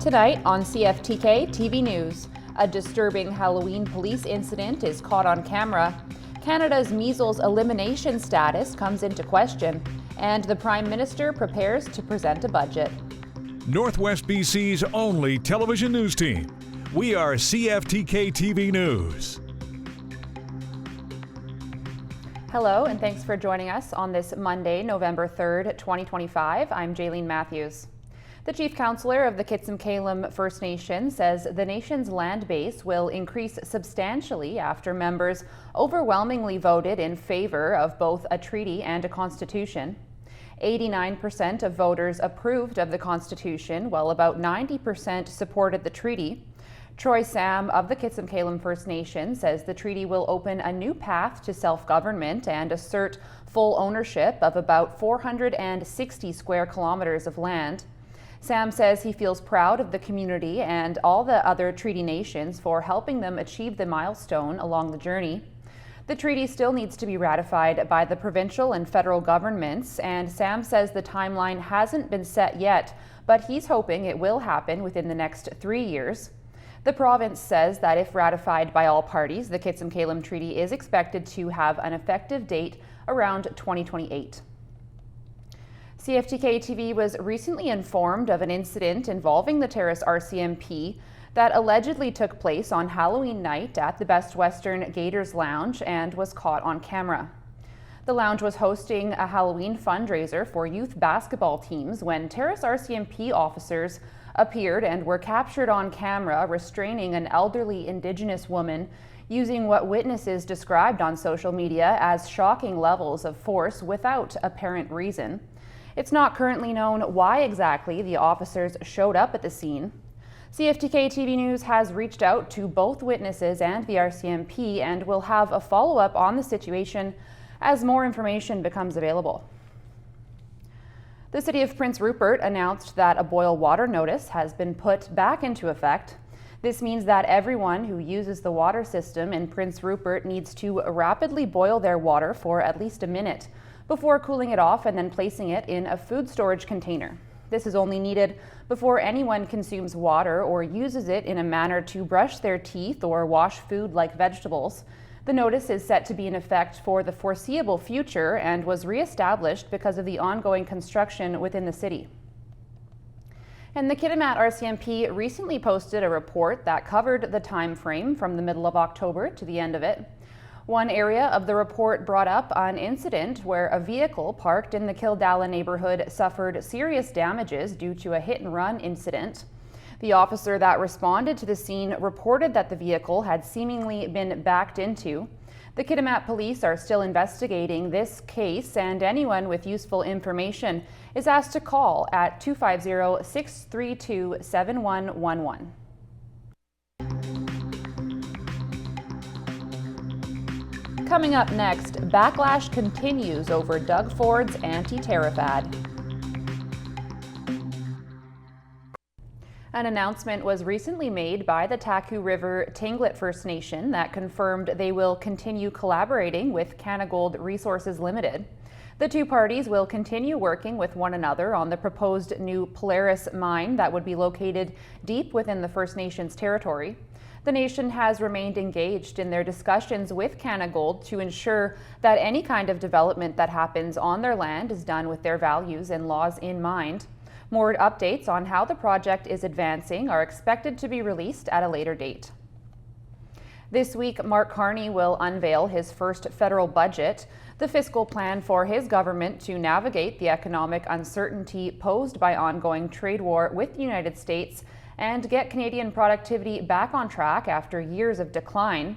Tonight on CFTK-TV News, a disturbing Halloween police incident is caught on camera. Canada's measles elimination status comes into question, and the Prime Minister prepares to present a budget. Northwest BC's only television news team. We are CFTK-TV News. Hello, and thanks for joining us on this Monday, November 3rd, 2025. I'm Jaylene Matthews. The Chief Councillor of the Kitsim-Kalem First Nation says the nation's land base will increase substantially after members overwhelmingly voted in favor of both a treaty and a constitution. 89% of voters approved of the constitution, while about 90% supported the treaty. Troy Sam of the Kitsim-Kalem First Nation says the treaty will open a new path to self-government and assert full ownership of about 460 square kilometers of land. Sam says he feels proud of the community and all the other treaty nations for helping them achieve the milestone along the journey. The treaty still needs to be ratified by the provincial and federal governments, and Sam says the timeline hasn't been set yet, but he's hoping it will happen within the next 3 years. The province says that if ratified by all parties, the Kitsim-Kalem Treaty is expected to have an effective date around 2028. CFTK-TV was recently informed of an incident involving the Terrace RCMP that allegedly took place on Halloween night at the Best Western Gators Lounge and was caught on camera. The lounge was hosting a Halloween fundraiser for youth basketball teams when Terrace RCMP officers appeared and were captured on camera restraining an elderly Indigenous woman using what witnesses described on social media as shocking levels of force without apparent reason. It's not currently known why exactly the officers showed up at the scene. CFTK-TV News has reached out to both witnesses and the RCMP and will have a follow-up on the situation as more information becomes available. The City of Prince Rupert announced that a boil water notice has been put back into effect. This means that everyone who uses the water system in Prince Rupert needs to rapidly boil their water for at least a minute before cooling it off and then placing it in a food storage container. This is only needed before anyone consumes water or uses it in a manner to brush their teeth or wash food like vegetables. The notice is set to be in effect for the foreseeable future and was re-established because of the ongoing construction within the city. And the Kitimat RCMP recently posted a report that covered the time frame from the middle of October to the end of it. One area of the report brought up an incident where a vehicle parked in the Kildala neighborhood suffered serious damages due to a hit-and-run incident. The officer that responded to the scene reported that the vehicle had seemingly been backed into. The Kitimat police are still investigating this case, and anyone with useful information is asked to call at 250-632-7111. Coming up next, backlash continues over Doug Ford's anti-tariff ad. An announcement was recently made by the Taku River Tlingit First Nation that confirmed they will continue collaborating with Canagold Resources Limited. The two parties will continue working with one another on the proposed new Polaris mine that would be located deep within the First Nations territory. The nation has remained engaged in their discussions with Canagold to ensure that any kind of development that happens on their land is done with their values and laws in mind. More updates on how the project is advancing are expected to be released at a later date. This week, Mark Carney will unveil his first federal budget, the fiscal plan for his government to navigate the economic uncertainty posed by ongoing trade war with the United States and get Canadian productivity back on track after years of decline.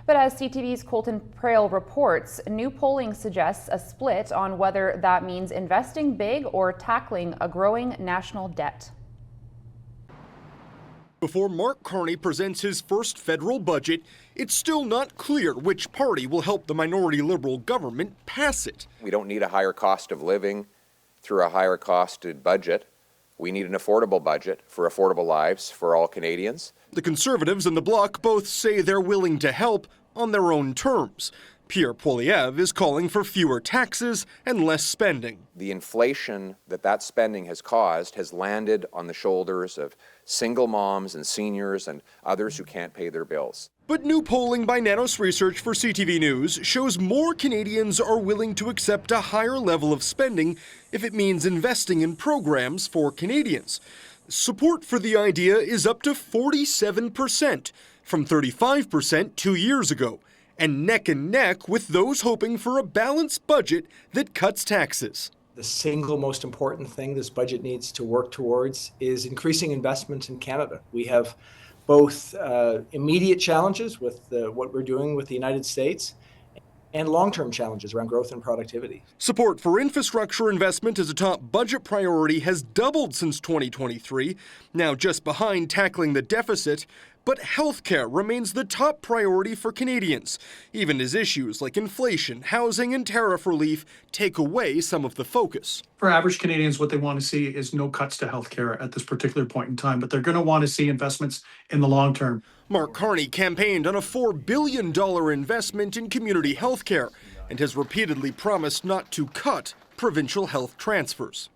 But as CTV's Colton Prail reports, new polling suggests a split on whether that means investing big or tackling a growing national debt. Before Mark Carney presents his first federal budget, it's still not clear which party will help the minority Liberal government pass it. We don't need a higher cost of living through a higher costed budget. We need an affordable budget for affordable lives for all Canadians. The Conservatives and the Bloc both say they're willing to help on their own terms. Pierre Poilievre is calling for fewer taxes and less spending. The inflation that spending has caused has landed on the shoulders of single moms and seniors and others who can't pay their bills. But new polling by Nanos Research for CTV News shows more Canadians are willing to accept a higher level of spending if it means investing in programs for Canadians. Support for the idea is up to 47%, from 35% 2 years ago, and neck with those hoping for a balanced budget that cuts taxes. The single most important thing this budget needs to work towards is increasing investment in Canada. We have both immediate challenges with what we're doing with the United States and long-term challenges around growth and productivity. Support for infrastructure investment as a top budget priority has doubled since 2023, now just behind tackling the deficit. But healthcare remains the top priority for Canadians, even as issues like inflation, housing, and tariff relief take away some of the focus. For average Canadians, what they want to see is no cuts to healthcare at this particular point in time, but they're going to want to see investments in the long term. Mark Carney campaigned on a $4 billion investment in community healthcare and has repeatedly promised not to cut provincial health transfers.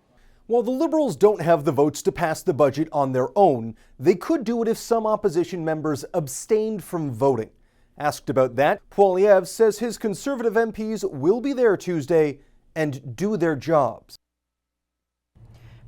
While the Liberals don't have the votes to pass the budget on their own, they could do it if some opposition members abstained from voting. Asked about that, Poilievre says his Conservative MPs will be there Tuesday and do their jobs.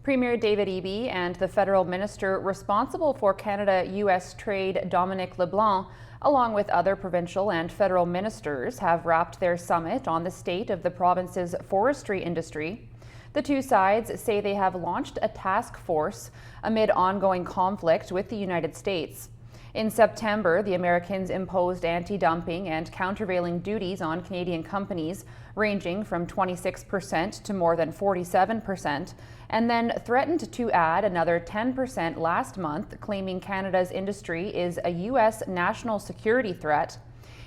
Premier David Eby and the federal minister responsible for Canada-US trade, Dominic LeBlanc, along with other provincial and federal ministers, have wrapped their summit on the state of the province's forestry industry. The two sides say they have launched a task force amid ongoing conflict with the United States. In September, the Americans imposed anti-dumping and countervailing duties on Canadian companies ranging from 26% to more than 47%, and then threatened to add another 10% last month, claiming Canada's industry is a U.S. national security threat.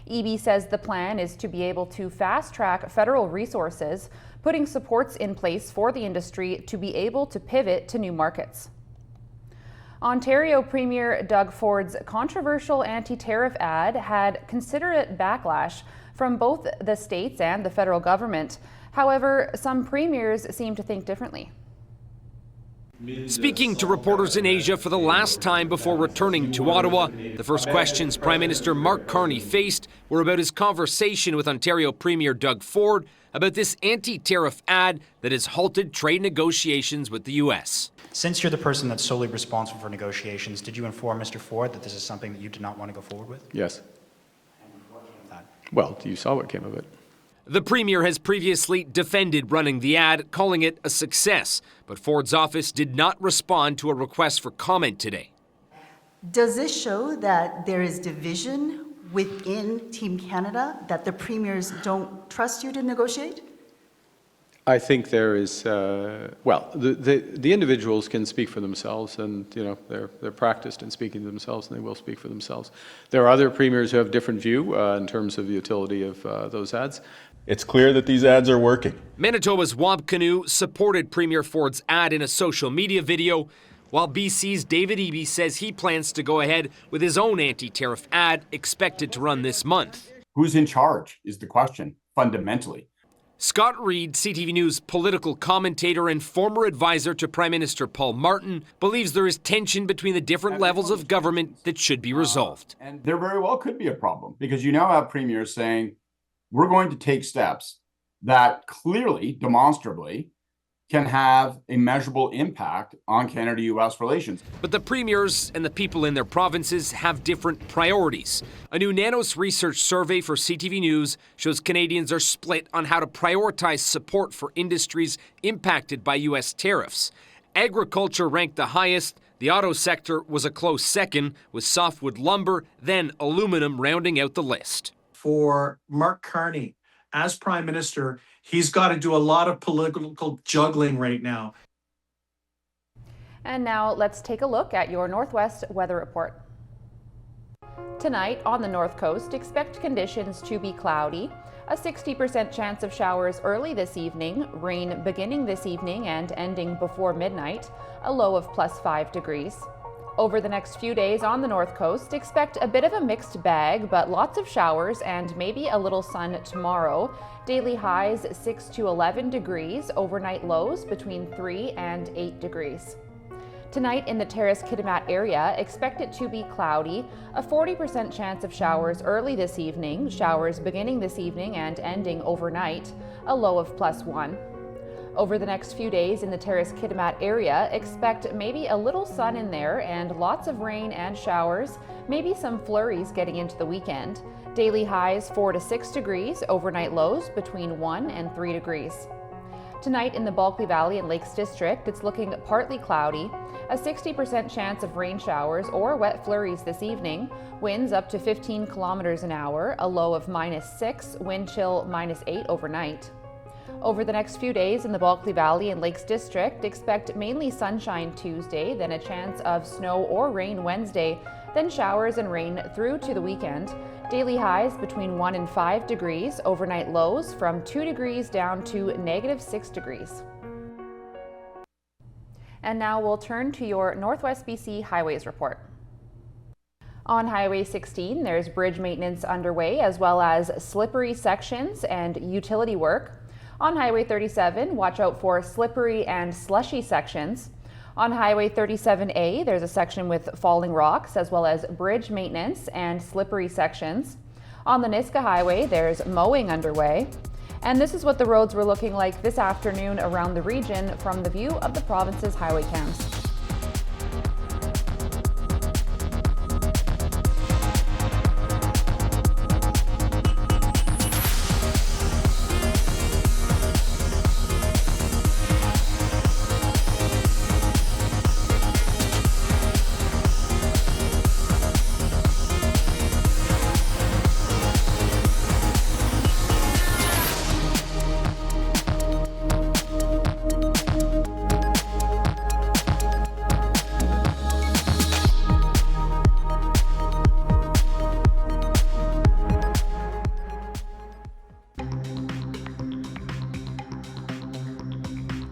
Eby says the plan is to be able to fast-track federal resources, putting supports in place for the industry to be able to pivot to new markets. Ontario Premier Doug Ford's controversial anti-tariff ad had considerate backlash from both the states and the federal government. However, some premiers seem to think differently. Speaking to reporters in Asia for the last time before returning to Ottawa, the first questions Prime Minister Mark Carney faced were about his conversation with Ontario Premier Doug Ford about this anti-tariff ad that has halted trade negotiations with the U.S. Since you're the person that's solely responsible for negotiations, did you inform Mr. Ford that this is something that you did not want to go forward with? Yes. And what came of that? Well, you saw what came of it. The Premier has previously defended running the ad, calling it a success, but Ford's office did not respond to a request for comment today. Does this show that there is division within Team Canada, that the premiers don't trust you to negotiate? I think there is, well, the individuals can speak for themselves, and they're practiced in speaking to themselves, and they will speak for themselves. There are other premiers who have a different view in terms of the utility of those ads. It's clear that these ads are working. Manitoba's Wampcanoe supported Premier Ford's ad in a social media video, while BC's David Eby says he plans to go ahead with his own anti-tariff ad expected to run this month. Who's in charge is the question, fundamentally. Scott Reid, CTV News political commentator and former advisor to Prime Minister Paul Martin, believes there is tension between the different levels of government that should be resolved. And there very well could be a problem, because you now have premiers saying, we're going to take steps that clearly, demonstrably, can have a measurable impact on Canada-US relations. But the premiers and the people in their provinces have different priorities. A new Nanos research survey for CTV News shows Canadians are split on how to prioritize support for industries impacted by U.S. tariffs. Agriculture ranked the highest. The auto sector was a close second, with softwood lumber, then aluminum rounding out the list. For Mark Carney, as Prime Minister, he's got to do a lot of political juggling right now. And now let's take a look at your Northwest weather report. Tonight on the North Coast, expect conditions to be cloudy. A 60% chance of showers early this evening, rain beginning this evening and ending before midnight, a low of +5 degrees. Over the next few days on the north coast, expect a bit of a mixed bag, but lots of showers and maybe a little sun tomorrow. Daily highs 6 to 11 degrees, overnight lows between 3 and 8 degrees. Tonight in the Terrace-Kitimat area, expect it to be cloudy, a 40% chance of showers early this evening, showers beginning this evening and ending overnight, a low of +1. Over the next few days in the Terrace-Kitimat area, expect maybe a little sun in there and lots of rain and showers, maybe some flurries getting into the weekend. Daily highs 4 to 6 degrees, overnight lows between 1 and 3 degrees. Tonight in the Bulkley Valley and Lakes District, it's looking partly cloudy, a 60% chance of rain showers or wet flurries this evening, winds up to 15 kilometers an hour, a low of -6, wind chill -8 overnight. Over the next few days in the Bulkley Valley and Lakes District, expect mainly sunshine Tuesday, then a chance of snow or rain Wednesday, then showers and rain through to the weekend. Daily highs between 1 and 5 degrees, overnight lows from 2 degrees down to -6 degrees. And now we'll turn to your Northwest BC Highways report. On Highway 16, there's bridge maintenance underway as well as slippery sections and utility work. On Highway 37, watch out for slippery and slushy sections. On Highway 37A, there's a section with falling rocks as well as bridge maintenance and slippery sections. On the Niska Highway, there's mowing underway. And this is what the roads were looking like this afternoon around the region from the view of the province's highway cams.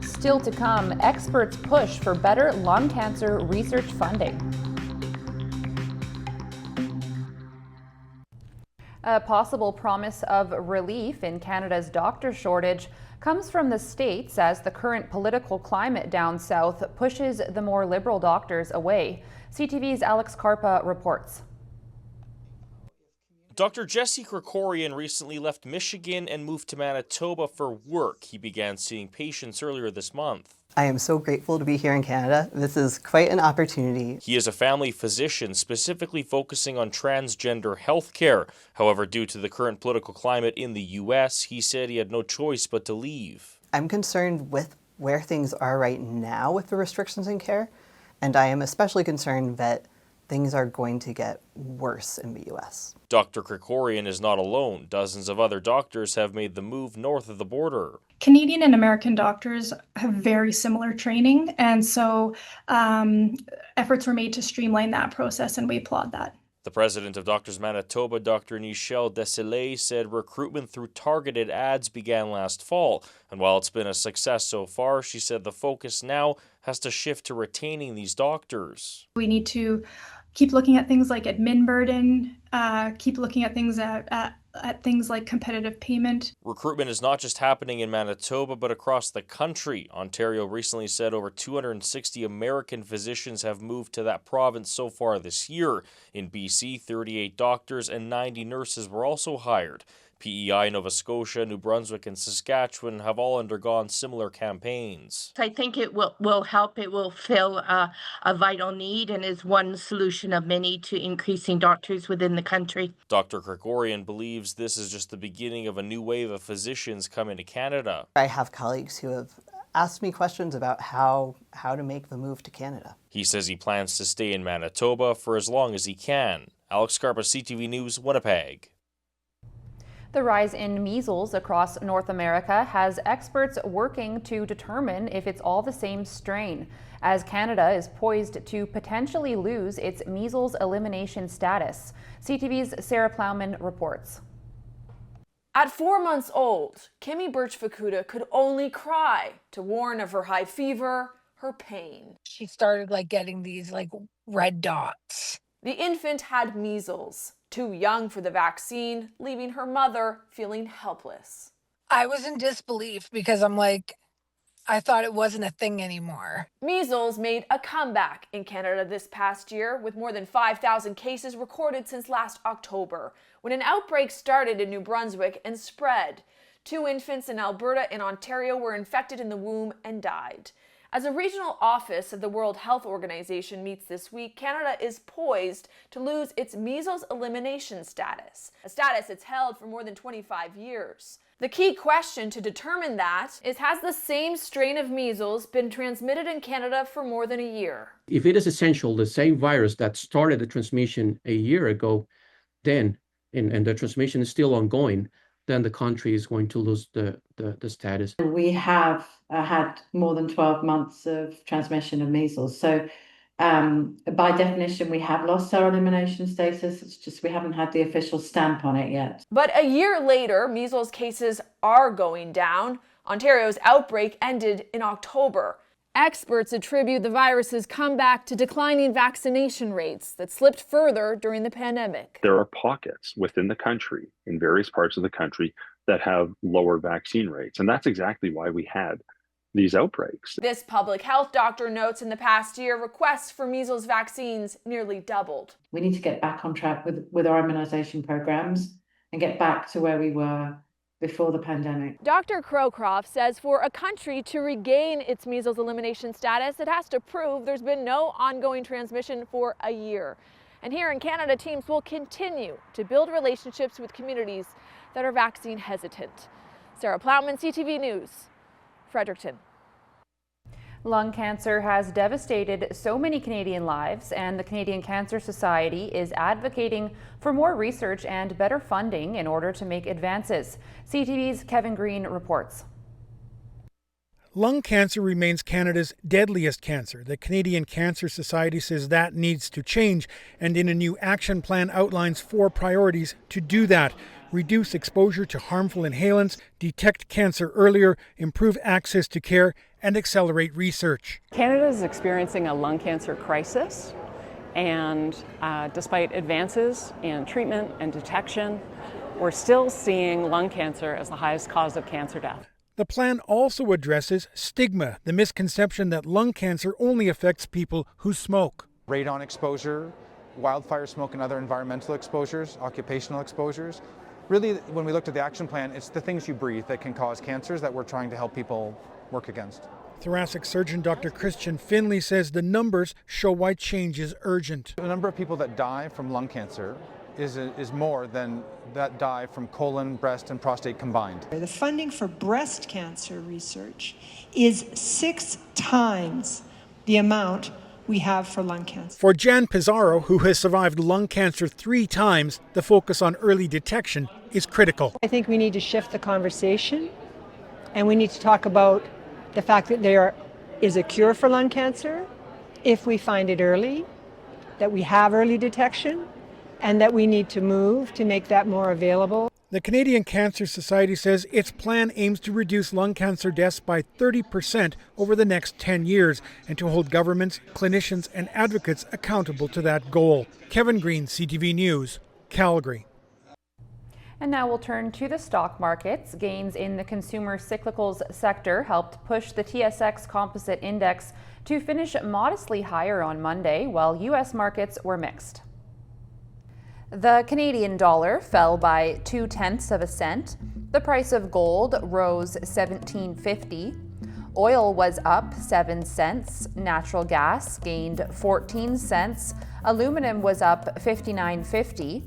Still to come, experts push for better lung cancer research funding. A possible promise of relief in Canada's doctor shortage comes from the States as the current political climate down south pushes the more liberal doctors away. CTV's Alex Karpa reports. Dr. Jesse Krikorian recently left Michigan and moved to Manitoba for work. He began seeing patients earlier this month. I am so grateful to be here in Canada. This is quite an opportunity. He is a family physician specifically focusing on transgender health care. However, due to the current political climate in the U.S., he said he had no choice but to leave. I'm concerned with where things are right now with the restrictions in care, and I am especially concerned that things are going to get worse in the U.S. Dr. Krikorian is not alone. Dozens of other doctors have made the move north of the border. Canadian and American doctors have very similar training, and so efforts were made to streamline that process, and we applaud that. The president of Doctors Manitoba, Dr. Nichelle Desilets, said recruitment through targeted ads began last fall. And while it's been a success so far, she said the focus now has to shift to retaining these doctors. We need to keep looking at things like admin burden, keep looking at things things like competitive payment. Recruitment is not just happening in Manitoba, but across the country. Ontario recently said over 260 American physicians have moved to that province so far this year. In BC, 38 doctors and 90 nurses were also hired. PEI, Nova Scotia, New Brunswick, and Saskatchewan have all undergone similar campaigns. I think it will help. It will fill a vital need and is one solution of many to increasing doctors within the country. Dr. Krikorian believes this is just the beginning of a new wave of physicians coming to Canada. I have colleagues who have asked me questions about how to make the move to Canada. He says he plans to stay in Manitoba for as long as he can. Alex Karpa, CTV News, Winnipeg. The rise in measles across North America has experts working to determine if it's all the same strain, as Canada is poised to potentially lose its measles elimination status. CTV's Sarah Plowman reports. At 4 months old, Kimmy Birch-Fukuda could only cry to warn of her high fever, her pain. She started getting these red dots. The infant had measles, too young for the vaccine, leaving her mother feeling helpless. I was in disbelief because I thought it wasn't a thing anymore. Measles made a comeback in Canada this past year, with more than 5,000 cases recorded since last October, when an outbreak started in New Brunswick and spread. 2 infants in Alberta and Ontario were infected in the womb and died. As a regional office of the World Health Organization meets this week, Canada is poised to lose its measles elimination status, a status it's held for more than 25 years. The key question to determine that is, has the same strain of measles been transmitted in Canada for more than a year? If it is essential, the same virus that started the transmission a year ago, then, and the transmission is still ongoing, then the country is going to lose the status. We have had more than 12 months of transmission of measles. So by definition, we have lost our elimination status. It's just we haven't had the official stamp on it yet. But a year later, measles cases are going down. Ontario's outbreak ended in October. Experts attribute the virus's comeback to declining vaccination rates that slipped further during the pandemic. There are pockets within the country, in various parts of the country, that have lower vaccine rates. And that's exactly why we had these outbreaks. This public health doctor notes in the past year, requests for measles vaccines nearly doubled. We need to get back on track with our immunization programs and get back to where we were before the pandemic. Dr. Crowcroft says for a country to regain its measles elimination status, it has to prove there's been no ongoing transmission for a year. And here in Canada, teams will continue to build relationships with communities that are vaccine hesitant. Sarah Plowman, CTV News, Fredericton. Lung cancer has devastated so many Canadian lives, and the Canadian Cancer Society is advocating for more research and better funding in order to make advances. CTV's Kevin Green reports. Lung cancer remains Canada's deadliest cancer. The Canadian Cancer Society says that needs to change, and in a new action plan outlines 4 priorities to do that. Reduce exposure to harmful inhalants, detect cancer earlier, improve access to care, and accelerate research. Canada is experiencing a lung cancer crisis, and despite advances in treatment and detection, we're still seeing lung cancer as the highest cause of cancer death. The plan also addresses stigma, the misconception that lung cancer only affects people who smoke. Radon exposure, wildfire smoke and other environmental exposures, occupational exposures. Really, when we looked at the action plan, it's the things you breathe that can cause cancers that we're trying to help people work against. Thoracic surgeon Dr. Christian Finley says the numbers show why change is urgent. The number of people that die from lung cancer is more than that die from colon, breast, and prostate combined. The funding for breast cancer research is 6 times the amount we have for lung cancer. For Jan Pizarro, who has survived lung cancer 3 times, the focus on early detection is critical. I think we need to shift the conversation, and we need to talk about the fact that there is a cure for lung cancer if we find it early, that we have early detection, and that we need to move to make that more available. The Canadian Cancer Society says its plan aims to reduce lung cancer deaths by 30% over the next 10 years and to hold governments, clinicians, and advocates accountable to that goal. Kevin Green, CTV News, Calgary. And now we'll turn to the stock markets. Gains in the consumer cyclicals sector helped push the TSX Composite Index to finish modestly higher on Monday, while U.S. markets were mixed. The Canadian dollar fell by 0.2 cents. The price of gold rose $17.50. Oil was up 7 cents. Natural gas gained 14 cents. Aluminum was up $59.50.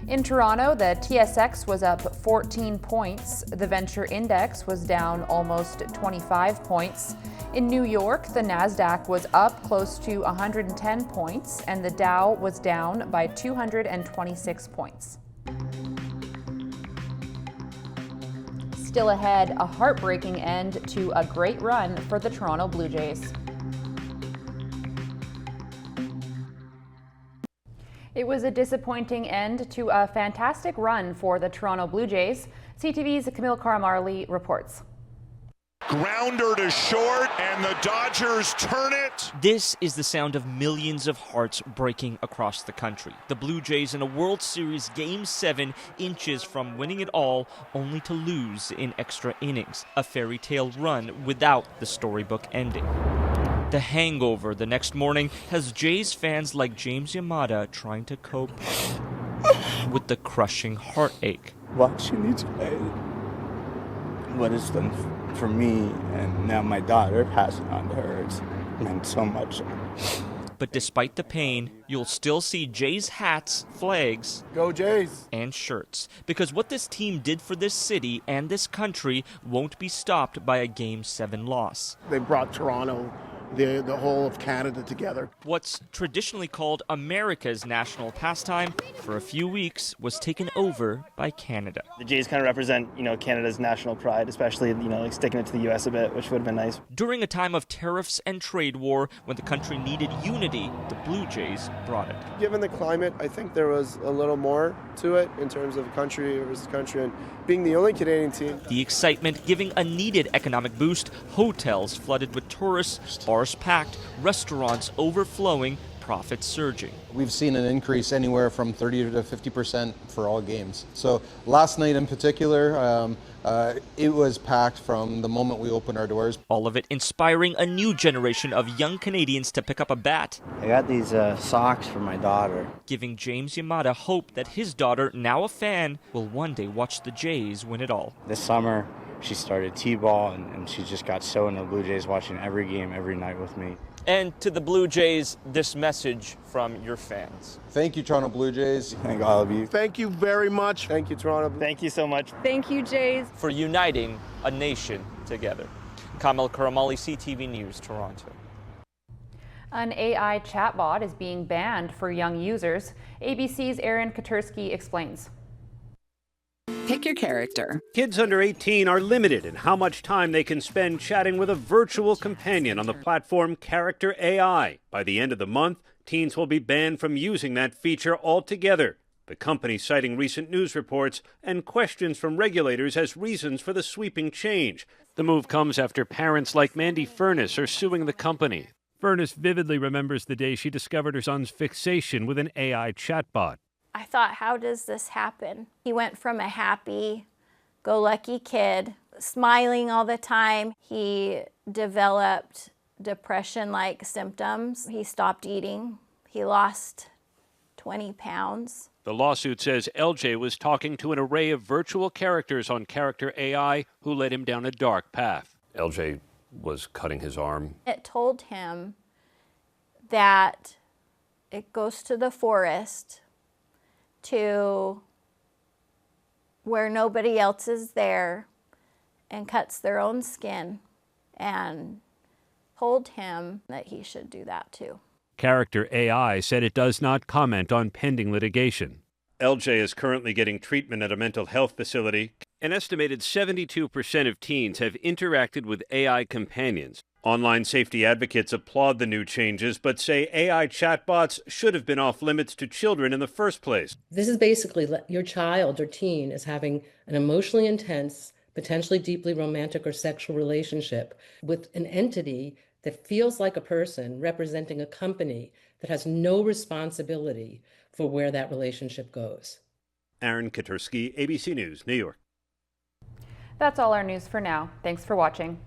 In Toronto, the TSX was up 14 points. The Venture Index was down almost 25 points. In New York, the Nasdaq was up close to 110 points, and the Dow was down by 226 points. Still ahead, a heartbreaking end to a great run for the Toronto Blue Jays. It was a disappointing end to a fantastic run for the Toronto Blue Jays. CTV's Camille Caramarli reports. Grounder to short, and the Dodgers turn it. This is the sound of millions of hearts breaking across the country. The Blue Jays in a World Series Game 7, inches from winning it all, only to lose in extra innings. A fairy tale run without the storybook ending. The hangover the next morning has Jays fans like James Yamada trying to cope with the crushing heartache. Watching each day, what it's done for me, and now my daughter passing on to her, it's meant so much. But despite the pain, you'll still see Jays hats, flags, Go Jays, and shirts. Because what this team did for this city and this country won't be stopped by a Game 7 loss. They brought Toronto, the whole of Canada together. What's traditionally called America's national pastime, for a few weeks was taken over by Canada. The Jays kind of represent, Canada's national pride, especially, like sticking it to the U.S. a bit, which would have been nice. During a time of tariffs and trade war, when the country needed unity, the Blue Jays brought it. Given the climate, I think there was a little more to it in terms of country versus country, and being the only Canadian team. The excitement giving a needed economic boost, hotels flooded with tourists, bars packed, restaurants overflowing, profits surging. We've seen an increase anywhere from 30 to 50% for all games. So last night in particular, it was packed from the moment we opened our doors. All of it inspiring a new generation of young Canadians to pick up a bat. I got these socks for my daughter. Giving James Yamada hope that his daughter, now a fan, will one day watch the Jays win it all. This summer, she started T-ball, and she just got so into the Blue Jays, watching every game, every night with me. And to the Blue Jays, this message from your fans. Thank you, Toronto Blue Jays. Thank all of you. Thank you very much. Thank you, Toronto. Thank you so much. Thank you, Jays. For uniting a nation together. Kamil Karamali, CTV News, Toronto. An AI chatbot is being banned for young users. ABC's Aaron Katursky explains. Pick your character. Kids under 18 are limited in how much time they can spend chatting with a virtual companion on the platform Character AI. By the end of the month, teens will be banned from using that feature altogether. The company citing recent news reports and questions from regulators as reasons for the sweeping change. The move comes after parents like Mandy Furness are suing the company. Furness vividly remembers the day she discovered her son's fixation with an AI chatbot. I thought, how does this happen? He went from a happy-go-lucky kid, smiling all the time. He developed depression-like symptoms. He stopped eating. He lost 20 pounds. The lawsuit says LJ was talking to an array of virtual characters on Character AI who led him down a dark path. LJ was cutting his arm. It told him that it goes to the forest to where nobody else is there and cuts their own skin, and told him that he should do that too. Character AI said it does not comment on pending litigation. LJ is currently getting treatment at a mental health facility. An estimated 72% of teens have interacted with AI companions. Online safety advocates applaud the new changes, but say AI chatbots should have been off limits to children in the first place. This is basically your child or teen is having an emotionally intense, potentially deeply romantic or sexual relationship with an entity that feels like a person representing a company that has no responsibility for where that relationship goes. Aaron Katursky, ABC News, New York. That's all our news for now. Thanks for watching.